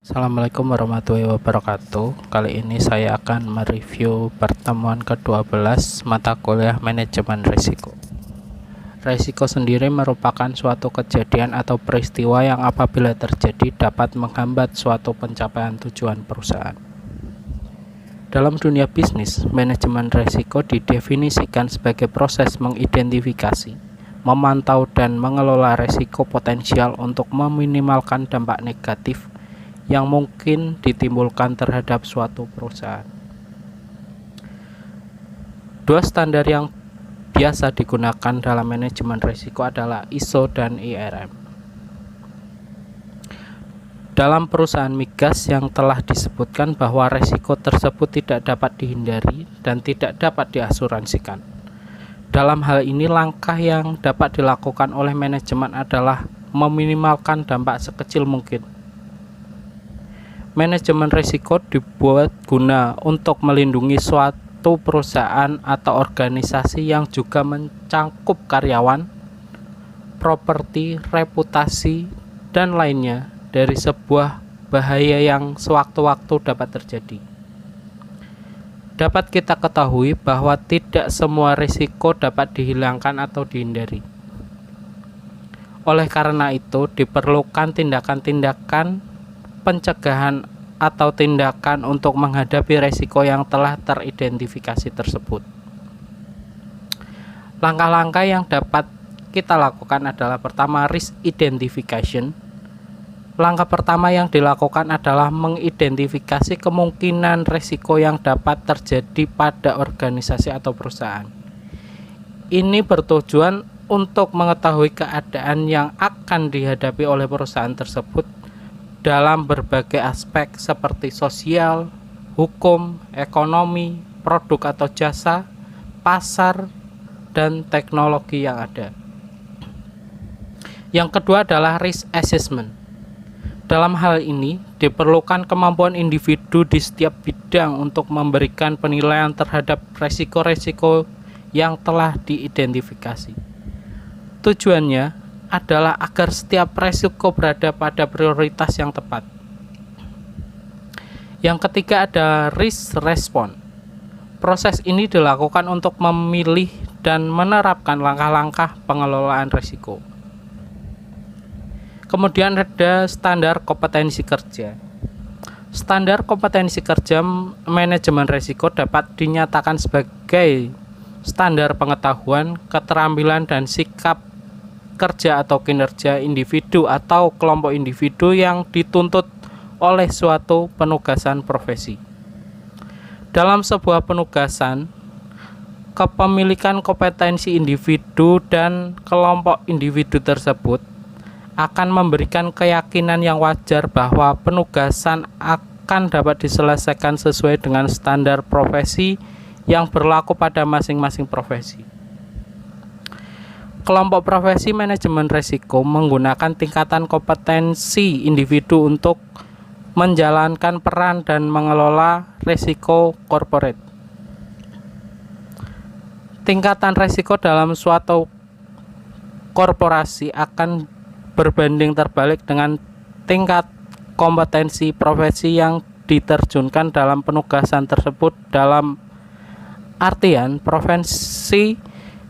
Assalamualaikum warahmatullahi wabarakatuh. Kali ini saya akan mereview pertemuan ke-12 mata kuliah manajemen risiko. Risiko sendiri merupakan suatu kejadian atau peristiwa yang apabila terjadi dapat menghambat suatu pencapaian tujuan perusahaan. Dalam dunia bisnis, manajemen risiko didefinisikan sebagai proses mengidentifikasi, memantau dan mengelola risiko potensial untuk meminimalkan dampak negatif yang mungkin ditimbulkan terhadap suatu perusahaan. Dua standar yang biasa digunakan dalam manajemen risiko adalah ISO dan IRM. Dalam perusahaan migas yang telah disebutkan bahwa risiko tersebut tidak dapat dihindari dan tidak dapat diasuransikan. Dalam hal ini, langkah yang dapat dilakukan oleh manajemen adalah meminimalkan dampak sekecil mungkin. Manajemen risiko dibuat guna untuk melindungi suatu perusahaan atau organisasi yang juga mencangkup karyawan, properti, reputasi, dan lainnya dari sebuah bahaya yang sewaktu-waktu dapat terjadi. Dapat kita ketahui bahwa tidak semua risiko dapat dihilangkan atau dihindari. Oleh karena itu, diperlukan tindakan-tindakan pencegahan atau tindakan untuk menghadapi risiko yang telah teridentifikasi tersebut. Langkah-langkah yang dapat kita lakukan adalah pertama, risk identification. Langkah pertama yang dilakukan adalah mengidentifikasi kemungkinan risiko yang dapat terjadi pada organisasi atau perusahaan. Ini bertujuan untuk mengetahui keadaan yang akan dihadapi oleh perusahaan tersebut dalam berbagai aspek seperti sosial, hukum, ekonomi, produk atau jasa, pasar, dan teknologi yang ada. Yang kedua adalah risk assessment. Dalam hal ini, diperlukan kemampuan individu di setiap bidang untuk memberikan penilaian terhadap risiko-risiko yang telah diidentifikasi. Tujuannya adalah agar setiap risiko berada pada prioritas yang tepat. Yang ketiga ada risk response. Proses ini dilakukan untuk memilih dan menerapkan langkah-langkah pengelolaan risiko. Kemudian ada standar kompetensi kerja. Standar kompetensi kerja manajemen risiko dapat dinyatakan sebagai standar pengetahuan, keterampilan, dan sikap kerja atau kinerja individu atau kelompok individu yang dituntut oleh suatu penugasan profesi. Dalam sebuah penugasan, kepemilikan kompetensi individu dan kelompok individu tersebut akan memberikan keyakinan yang wajar bahwa penugasan akan dapat diselesaikan sesuai dengan standar profesi yang berlaku pada masing-masing profesi. Kelompok profesi manajemen risiko menggunakan tingkatan kompetensi individu untuk menjalankan peran dan mengelola risiko corporate. Tingkatan risiko dalam suatu korporasi akan berbanding terbalik dengan tingkat kompetensi profesi yang diterjunkan dalam penugasan tersebut. Dalam artian, profesi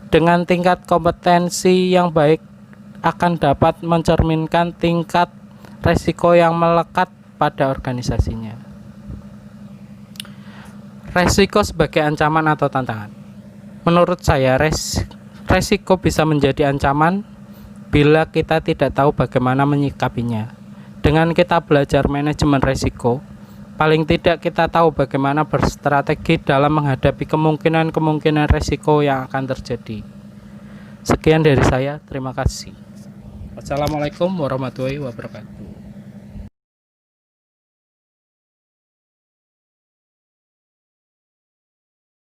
dengan tingkat kompetensi yang baik akan dapat mencerminkan tingkat risiko yang melekat pada organisasinya. Risiko sebagai ancaman atau tantangan. Menurut saya, risiko bisa menjadi ancaman bila kita tidak tahu bagaimana menyikapinya. Dengan kita belajar manajemen risiko, paling tidak kita tahu bagaimana berstrategi dalam menghadapi kemungkinan-kemungkinan risiko yang akan terjadi. Sekian dari saya, terima kasih. Wassalamualaikum warahmatullahi wabarakatuh.